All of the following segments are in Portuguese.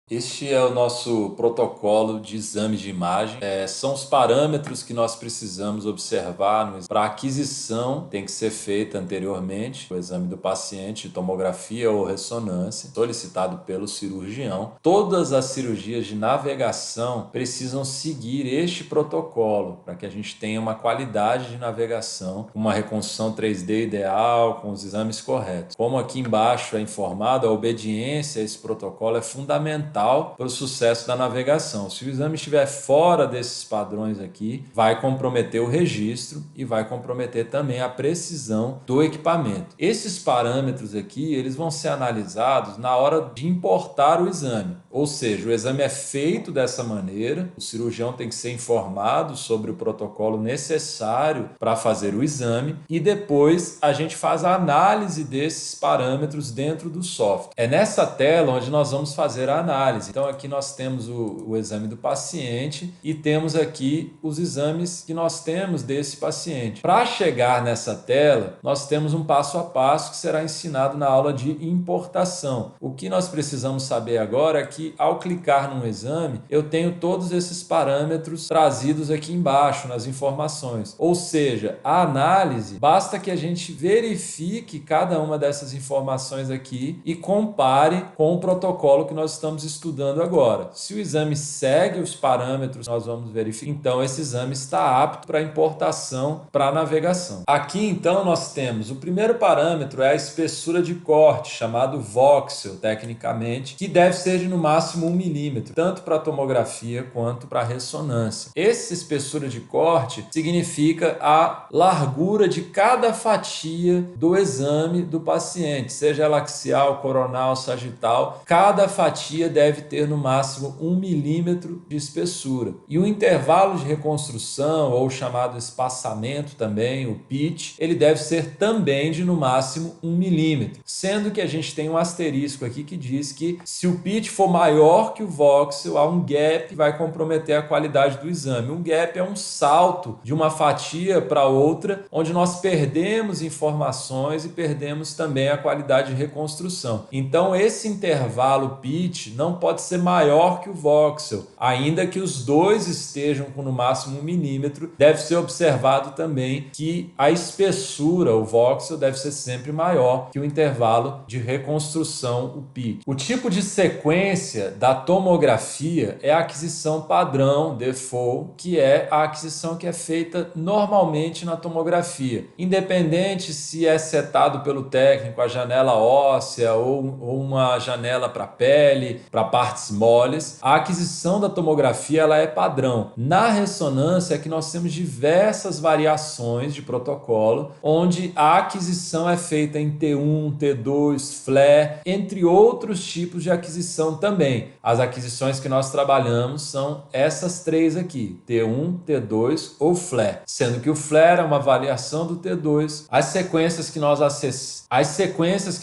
Este é o nosso protocolo de exame de imagem. São os parâmetros que nós precisamos observar para a aquisição, tem que ser feita anteriormente, o exame do paciente, tomografia ou ressonância, solicitado pelo cirurgião. Todas as cirurgias de navegação precisam seguir este protocolo para que a gente tenha uma qualidade de navegação, uma reconstrução 3D ideal, com os exames corretos. Como aqui embaixo é informado, a obediência a esse protocolo é fundamental para o sucesso da navegação. Se o exame estiver fora desses padrões aqui, vai comprometer o registro e vai comprometer também a precisão do equipamento. Esses parâmetros aqui, eles vão ser analisados na hora de importar o exame. Ou seja, o exame é feito dessa maneira, o cirurgião tem que ser informado sobre o protocolo necessário para fazer o exame e depois a gente faz a análise desses parâmetros dentro do software. É nessa tela onde nós vamos fazer a análise. Então aqui nós temos o exame do paciente e temos aqui os exames que nós temos desse paciente. Para chegar nessa tela, nós temos um passo a passo que será ensinado na aula de importação. O que nós precisamos saber agora é que ao clicar num exame, eu tenho todos esses parâmetros trazidos aqui embaixo nas informações. Ou seja, a análise, basta que a gente verifique cada uma dessas informações aqui e compare com o protocolo que nós estamos estudando agora. Se o exame segue os parâmetros, nós vamos verificar, então esse exame está apto para importação para navegação. Aqui então nós temos o primeiro parâmetro, é a espessura de corte, chamado voxel tecnicamente, que deve ser de no máximo 1 milímetro, tanto para tomografia quanto para ressonância. Essa espessura de corte significa a largura de cada fatia do exame do paciente, seja ela axial, coronal, sagital, cada fatia deve ter no máximo 1 milímetro de espessura. E o intervalo de reconstrução, ou chamado espaçamento também, o pitch, ele deve ser também de no máximo 1 milímetro. Sendo que a gente tem um asterisco aqui que diz que se o pitch for maior que o voxel, há um gap que vai comprometer a qualidade do exame. Um gap é um salto de uma fatia para outra, onde nós perdemos informações e perdemos também a qualidade de reconstrução. Então esse intervalo pitch não pode ser maior que o voxel, ainda que os dois estejam com no máximo 1 milímetro. Deve ser observado também que a espessura, o voxel, deve ser sempre maior que o intervalo de reconstrução, o pitch. O tipo de sequência da tomografia é a aquisição padrão, default, que é a aquisição que é feita normalmente na tomografia. Independente se é setado pelo técnico a janela óssea ou uma janela para pele, para partes moles, a aquisição da tomografia ela é padrão. Na ressonância é que nós temos diversas variações de protocolo, onde a aquisição é feita em T1, T2, FLAIR, entre outros tipos de aquisição também. As aquisições que nós trabalhamos são essas três aqui, T1, T2 ou FLAIR, sendo que o FLAIR é uma variação do T2. As sequências que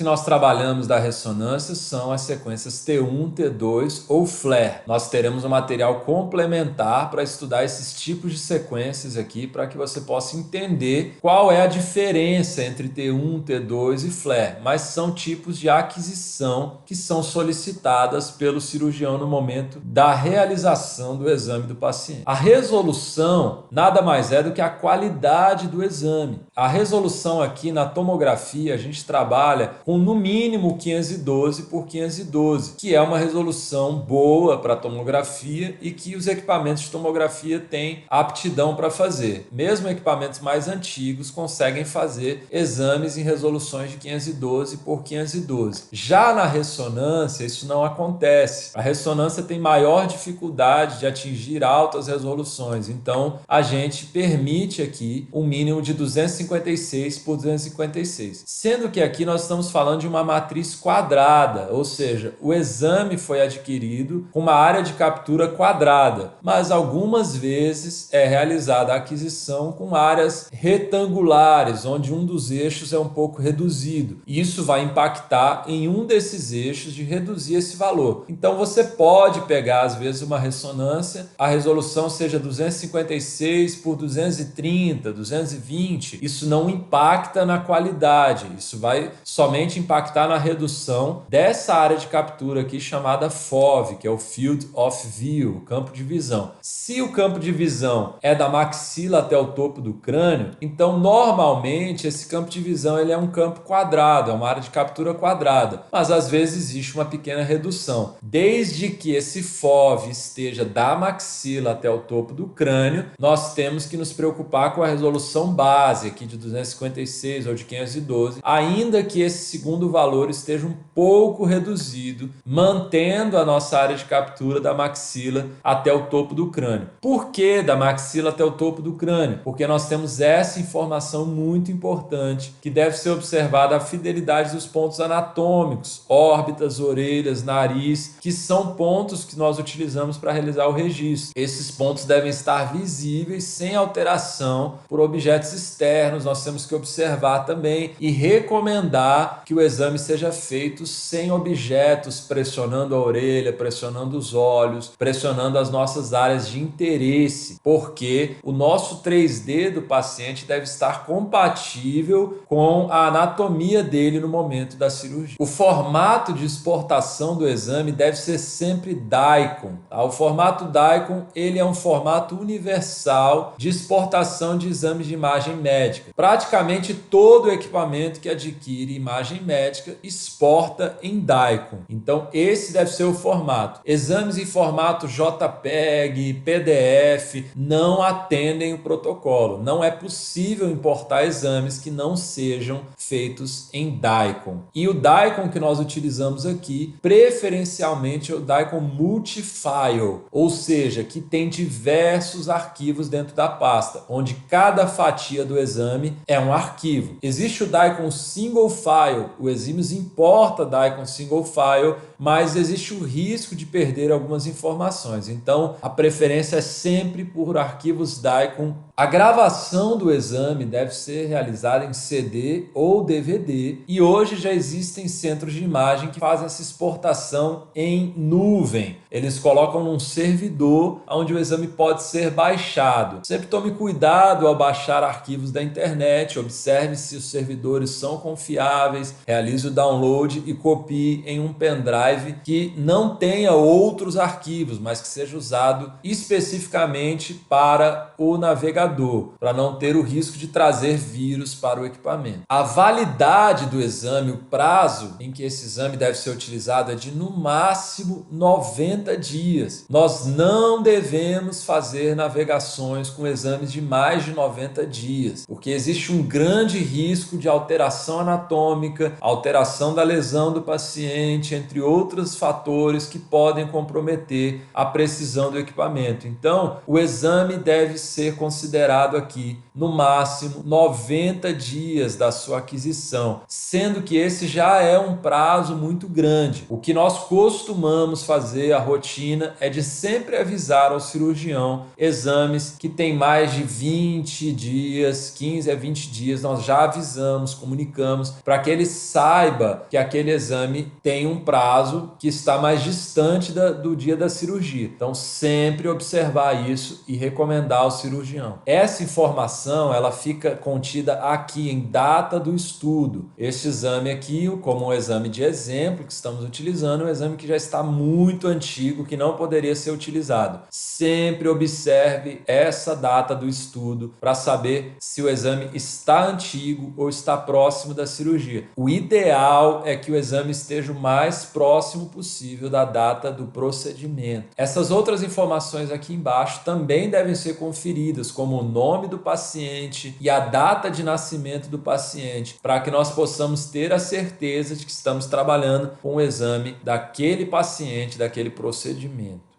nós trabalhamos da ressonância são as sequências T1, T2 ou FLAIR. Nós teremos um material complementar para estudar esses tipos de sequências aqui, para que você possa entender qual é a diferença entre T1, T2 e FLAIR, mas são tipos de aquisição que são solicitadas pelo cirurgião no momento da realização do exame do paciente. A resolução nada mais é do que a qualidade do exame. A resolução aqui na tomografia, a gente trabalha com no mínimo 512 por 512, que é uma resolução boa para tomografia e que os equipamentos de tomografia têm aptidão para fazer. Mesmo equipamentos mais antigos conseguem fazer exames em resoluções de 512 por 512. Já na ressonância, isso não acontece. A ressonância tem maior dificuldade de atingir altas resoluções, então a gente permite aqui um mínimo de 256 por 256. Sendo que aqui nós estamos falando de uma matriz quadrada, ou seja, o exame foi adquirido com uma área de captura quadrada, mas algumas vezes é realizada a aquisição com áreas retangulares, onde um dos eixos é um pouco reduzido. Isso vai impactar em um desses eixos de reduzir esse valor. Então você pode pegar às vezes uma ressonância, a resolução seja 256 por 230, 220. isso não impacta na qualidade, isso vai somente impactar na redução dessa área de captura aqui chamada FOV, que é o Field of View, campo de visão. Se o campo de visão é da maxila até o topo do crânio, então normalmente esse campo de visão ele é um campo quadrado, é uma área de captura quadrada, mas às vezes existe uma pequena redução. Desde que esse FOV esteja da maxila até o topo do crânio, nós temos que nos preocupar com a resolução base aqui de 256 ou de 512, ainda que esse segundo valor esteja um pouco reduzido, mantendo a nossa área de captura da maxila até o topo do crânio. Por que da maxila até o topo do crânio? Porque nós temos essa informação muito importante que deve ser observada a fidelidade dos pontos anatômicos, órbitas, orelhas, nariz, que são pontos que nós utilizamos para realizar o registro. Esses pontos devem estar visíveis sem alteração por objetos externos. Nós temos que observar também e recomendar que o exame seja feito sem objetos pressionando a orelha, pressionando os olhos, pressionando as nossas áreas de interesse, porque o nosso 3D do paciente deve estar compatível com a anatomia dele no momento da cirurgia. O formato de exportação do exame deve ser sempre DICOM. Tá? O formato DICOM ele é um formato universal de exportação de exames de imagem médica. Praticamente todo equipamento que adquire imagem médica exporta em DICOM. Então esse deve ser o formato. Exames em formato JPEG, PDF não atendem o protocolo. Não é possível importar exames que não sejam feitos em DICOM. E o DICOM que nós utilizamos aqui, preferencialmente é o DICOM Multifile, ou seja, que tem diversos arquivos dentro da pasta, onde cada fatia do exame é um arquivo. Existe o DICOM Single File, o Exímios importa DICOM Single File, mas existe o risco de perder algumas informações. Então, a preferência é sempre por arquivos DICOM. A gravação do exame deve ser realizada em CD ou DVD e hoje já existem centros de imagem que fazem essa exportação em nuvem. Eles colocam num servidor onde o exame pode ser baixado. Sempre tome cuidado ao baixar arquivos da internet, observe se os servidores são confiáveis, realize o download e copie em um pendrive que não tenha outros arquivos, mas que seja usado especificamente para o navegador, para não ter o risco de trazer vírus para o equipamento. A validade do exame, o prazo em que esse exame deve ser utilizado é de no máximo 90 dias. Nós não devemos fazer navegações com exames de mais de 90 dias, porque existe um grande risco de alteração anatômica, alteração da lesão do paciente, entre outros fatores que podem comprometer a precisão do equipamento. Então, o exame deve ser considerado aqui no máximo 90 dias da sua aquisição, sendo que esse já é um prazo muito grande. O que nós costumamos fazer, a rotina, é de sempre avisar ao cirurgião exames que tem mais de 20 dias, 15 a 20 dias, nós já avisamos, comunicamos, para que ele saiba que aquele exame tem um prazo que está mais distante do dia da cirurgia. Então, sempre observar isso e recomendar ao cirurgião. Essa informação, ela fica contida aqui em data do estudo. Este exame aqui, como um exame de exemplo que estamos utilizando, é um exame que já está muito antigo, que não poderia ser utilizado. Sempre observe essa data do estudo para saber se o exame está antigo ou está próximo da cirurgia. O ideal é que o exame esteja o mais próximo possível da data do procedimento. Essas outras informações aqui embaixo também devem ser conferidas, como o nome do paciente e a data de nascimento do paciente, para que nós possamos ter a certeza de que estamos trabalhando com o exame daquele paciente, daquele procedimento.